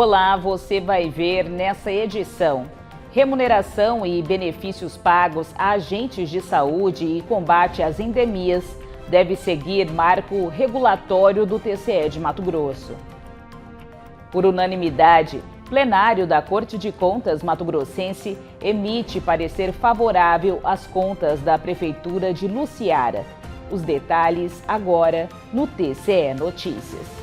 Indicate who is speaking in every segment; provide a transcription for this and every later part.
Speaker 1: Olá, você vai ver nessa edição. Remuneração e benefícios pagos a agentes de saúde e combate às endemias deve seguir marco regulatório do TCE de Mato Grosso. Por unanimidade, plenário da Corte de Contas mato-grossense emite parecer favorável às contas da Prefeitura de Luciara. Os detalhes agora no TCE Notícias.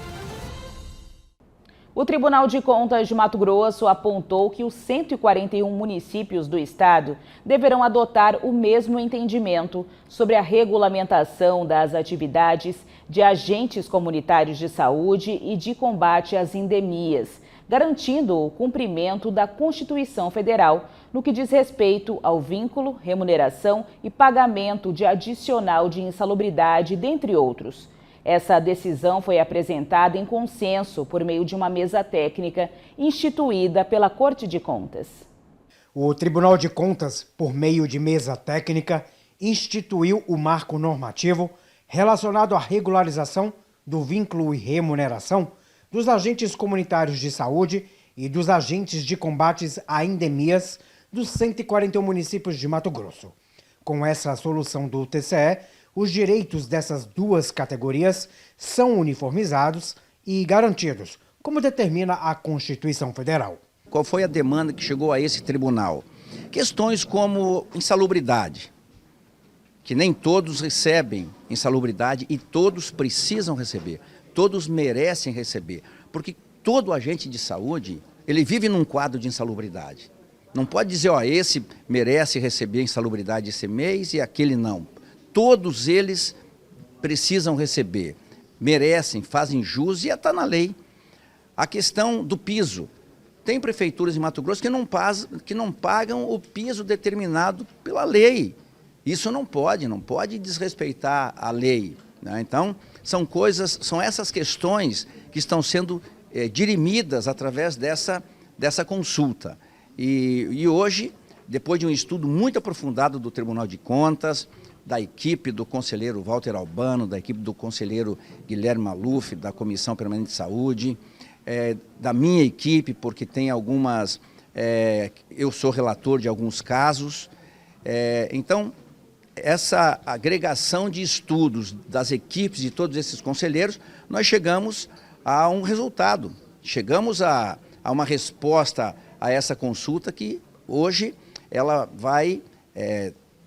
Speaker 1: O Tribunal de Contas de Mato Grosso apontou que os 141 municípios do estado deverão adotar o mesmo entendimento sobre a regulamentação das atividades de agentes comunitários de saúde e de combate às endemias, garantindo o cumprimento da Constituição Federal no que diz respeito ao vínculo, remuneração e pagamento de adicional de insalubridade, dentre outros. Essa decisão foi apresentada em consenso por meio de uma mesa técnica instituída pela Corte de Contas.
Speaker 2: O Tribunal de Contas, por meio de mesa técnica, instituiu o marco normativo relacionado à regularização do vínculo e remuneração dos agentes comunitários de saúde e dos agentes de combates a endemias dos 141 municípios de Mato Grosso. Com essa solução do TCE, os direitos dessas duas categorias são uniformizados e garantidos, como determina a Constituição Federal.
Speaker 3: Qual foi a demanda que chegou a esse tribunal? Questões como insalubridade, que nem todos recebem insalubridade e todos precisam receber, todos merecem receber, porque todo agente de saúde, ele vive num quadro de insalubridade. Não pode dizer, ó, esse merece receber insalubridade esse mês e aquele não. Todos eles precisam receber, merecem, fazem jus e está na lei. A questão do piso. Tem prefeituras em Mato Grosso que não pagam o piso determinado pela lei. Isso não pode desrespeitar a lei, né? Então, são essas questões que estão sendo dirimidas através dessa consulta. E hoje, depois de um estudo muito aprofundado do Tribunal de Contas, da equipe do conselheiro Walter Albano, da equipe do conselheiro Guilherme Maluf, da Comissão Permanente de Saúde, da minha equipe, porque tem algumas, eu sou relator de alguns casos. Então, essa agregação de estudos das equipes de todos esses conselheiros, nós chegamos a um resultado, chegamos a uma resposta a essa consulta que hoje ela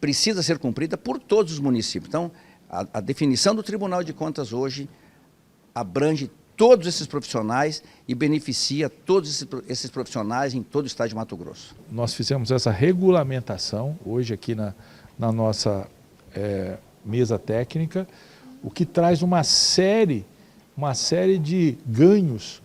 Speaker 3: precisa ser cumprida por todos os municípios. Então, a definição do Tribunal de Contas hoje abrange todos esses profissionais e beneficia todos esses profissionais em todo o estado de Mato Grosso.
Speaker 4: Nós fizemos essa regulamentação hoje aqui na nossa mesa técnica, o que traz uma série de ganhos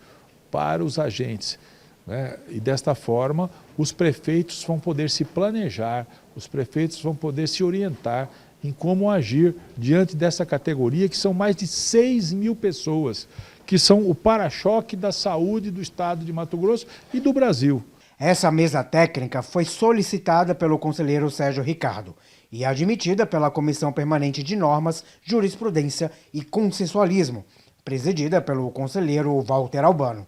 Speaker 4: para os agentes, né? E desta forma, os prefeitos vão poder se planejar, os prefeitos vão poder se orientar em como agir diante dessa categoria, que são mais de 6 mil pessoas, que são o para-choque da saúde do estado de Mato Grosso e do Brasil.
Speaker 2: Essa mesa técnica foi solicitada pelo conselheiro Sérgio Ricardo e admitida pela Comissão Permanente de Normas, Jurisprudência e Consensualismo, presidida pelo conselheiro Walter Albano.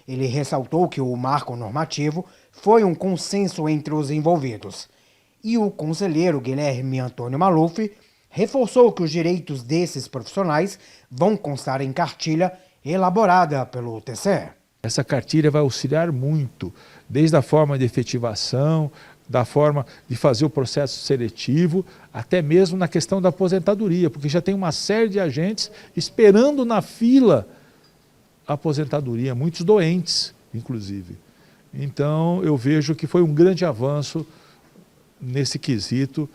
Speaker 2: Ele ressaltou que o marco normativo foi um consenso entre os envolvidos. E o conselheiro Guilherme Antônio Maluf reforçou que os direitos desses profissionais vão constar em cartilha elaborada pelo TCE.
Speaker 4: Essa cartilha vai auxiliar muito, desde a forma de efetivação, da forma de fazer o processo seletivo, até mesmo na questão da aposentadoria, porque já tem uma série de agentes esperando na fila a aposentadoria, muitos doentes, inclusive. Então, eu vejo que foi um grande avanço nesse quesito,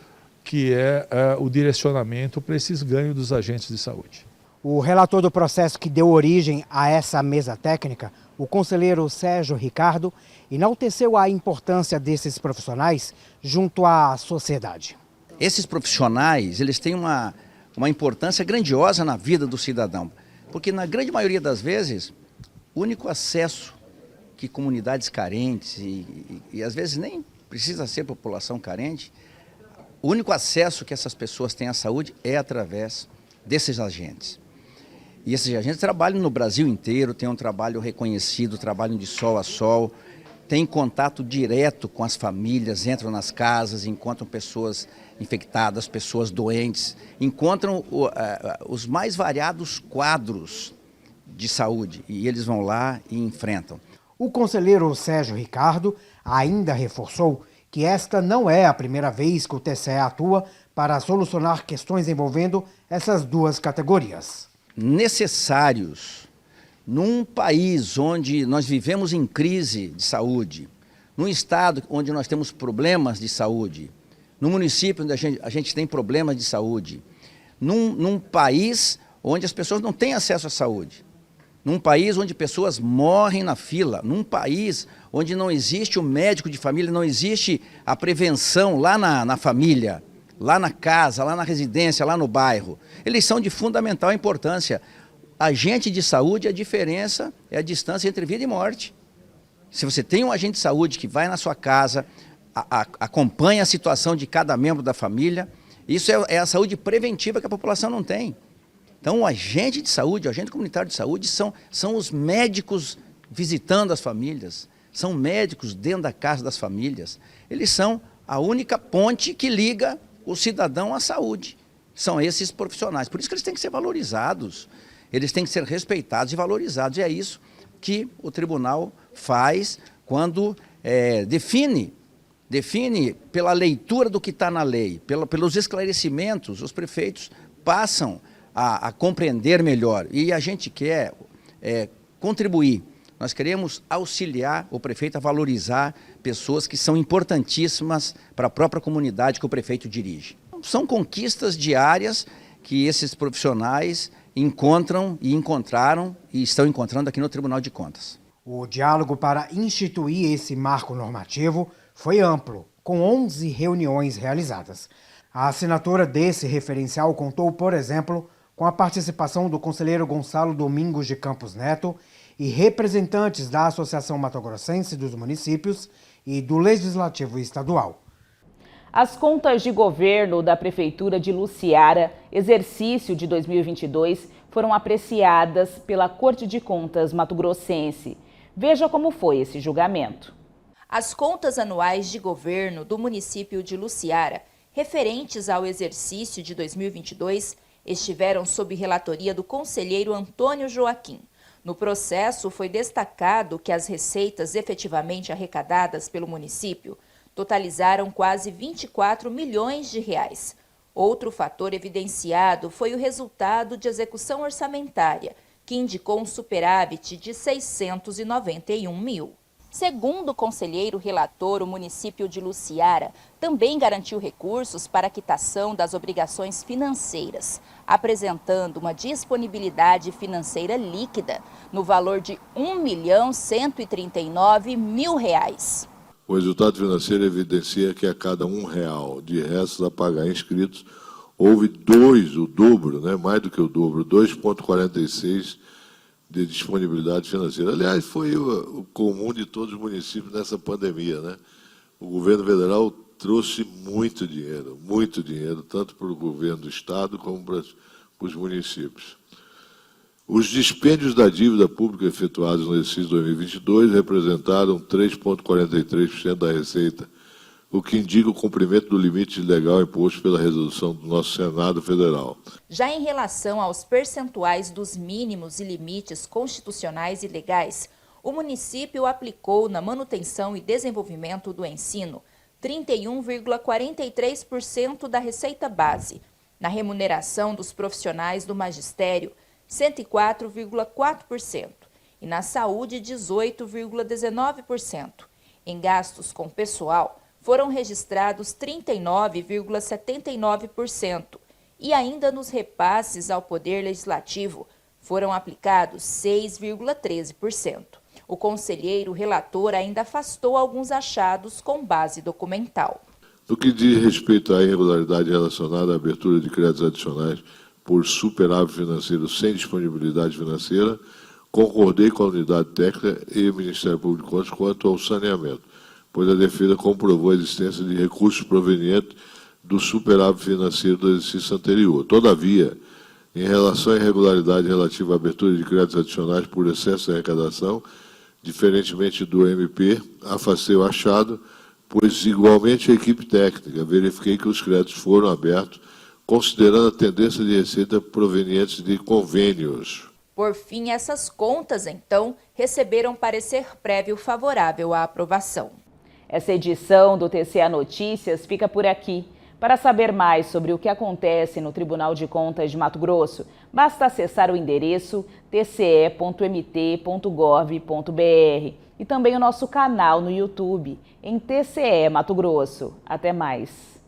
Speaker 4: que é o direcionamento para esses ganhos dos agentes de saúde.
Speaker 2: O relator do processo que deu origem a essa mesa técnica, o conselheiro Sérgio Ricardo, enalteceu a importância desses profissionais junto à sociedade.
Speaker 3: Esses profissionais, eles têm uma importância grandiosa na vida do cidadão, porque na grande maioria das vezes, o único acesso que comunidades carentes, e às vezes nem precisa ser população carente, o único acesso que essas pessoas têm à saúde é através desses agentes. E esses agentes trabalham no Brasil inteiro, têm um trabalho reconhecido, trabalham de sol a sol, têm contato direto com as famílias, entram nas casas, encontram pessoas infectadas, pessoas doentes, encontram os mais variados quadros de saúde e eles vão lá e enfrentam.
Speaker 2: O conselheiro Sérgio Ricardo ainda reforçou que esta não é a primeira vez que o TCE atua para solucionar questões envolvendo essas duas categorias.
Speaker 3: Necessários num país onde nós vivemos em crise de saúde, num estado onde nós temos problemas de saúde, num município onde a gente tem problemas de saúde, num país onde as pessoas não têm acesso à saúde, num país onde pessoas morrem na fila, num país onde não existe o médico de família, não existe a prevenção lá na família, lá na casa, lá na residência, lá no bairro. Eles são de fundamental importância. Agente de saúde, a diferença é a distância entre vida e morte. Se você tem um agente de saúde que vai na sua casa, acompanha a situação de cada membro da família, isso é a saúde preventiva que a população não tem. Então, o agente de saúde, o agente comunitário de saúde são os médicos visitando as famílias, são médicos dentro da casa das famílias. Eles são a única ponte que liga o cidadão à saúde. São esses profissionais. Por isso que eles têm que ser valorizados, eles têm que ser respeitados e valorizados. E é isso que o tribunal faz quando define pela leitura do que está na lei, pelos esclarecimentos, os prefeitos passam a compreender melhor. E a gente quer contribuir. Nós queremos auxiliar o prefeito a valorizar pessoas que são importantíssimas para a própria comunidade que o prefeito dirige. São conquistas diárias que esses profissionais encontram e encontraram e estão encontrando aqui no Tribunal de Contas.
Speaker 2: O diálogo para instituir esse marco normativo foi amplo, com 11 reuniões realizadas. A assinatura desse referencial contou, por exemplo, com a participação do conselheiro Gonçalo Domingos de Campos Neto e representantes da Associação Mato-Grossense dos Municípios e do Legislativo Estadual.
Speaker 1: As contas de governo da Prefeitura de Luciara, exercício de 2022, foram apreciadas pela Corte de Contas Mato-Grossense. Veja como foi esse julgamento.
Speaker 5: As contas anuais de governo do município de Luciara, referentes ao exercício de 2022, estiveram sob relatoria do conselheiro Antônio Joaquim. No processo, foi destacado que as receitas efetivamente arrecadadas pelo município totalizaram quase 24 milhões de reais. Outro fator evidenciado foi o resultado de execução orçamentária, que indicou um superávit de 691 mil. Segundo o conselheiro relator, o município de Luciara também garantiu recursos para a quitação das obrigações financeiras, apresentando uma disponibilidade financeira líquida no valor de R$1.139.000.
Speaker 6: O resultado financeiro evidencia que a cada R$1 de restos a pagar inscritos, houve o dobro, mais do que o dobro, 2,46 de disponibilidade financeira. Aliás, foi o comum de todos os municípios nessa pandemia, O governo federal trouxe muito dinheiro, tanto para o governo do estado como para os municípios. Os dispêndios da dívida pública efetuados no exercício 2022 representaram 3,43% da receita, o que indica o cumprimento do limite legal imposto pela resolução do nosso Senado Federal.
Speaker 5: Já em relação aos percentuais dos mínimos e limites constitucionais e legais, o município aplicou na manutenção e desenvolvimento do ensino 31,43% da receita base, na remuneração dos profissionais do magistério 104,4% e na saúde 18,19%. Em gastos com pessoal, foram registrados 39,79% e ainda nos repasses ao Poder Legislativo foram aplicados 6,13%. O conselheiro relator ainda afastou alguns achados com base documental.
Speaker 6: No que diz respeito à irregularidade relacionada à abertura de créditos adicionais por superávit financeiro sem disponibilidade financeira, concordei com a unidade técnica e o Ministério Público de Contas quanto ao saneamento, pois a defesa comprovou a existência de recursos provenientes do superávit financeiro do exercício anterior. Todavia, Em relação à irregularidade relativa à abertura de créditos adicionais por excesso de arrecadação, diferentemente do MP, afastei o achado, pois igualmente a equipe técnica verifiquei que os créditos foram abertos, considerando a tendência de receita provenientes de convênios.
Speaker 5: Por fim, essas contas, então, receberam parecer prévio favorável à aprovação.
Speaker 1: Essa edição do TCE Notícias fica por aqui. Para saber mais sobre o que acontece no Tribunal de Contas de Mato Grosso, basta acessar o endereço tce.mt.gov.br e também o nosso canal no YouTube, em TCE Mato Grosso. Até mais!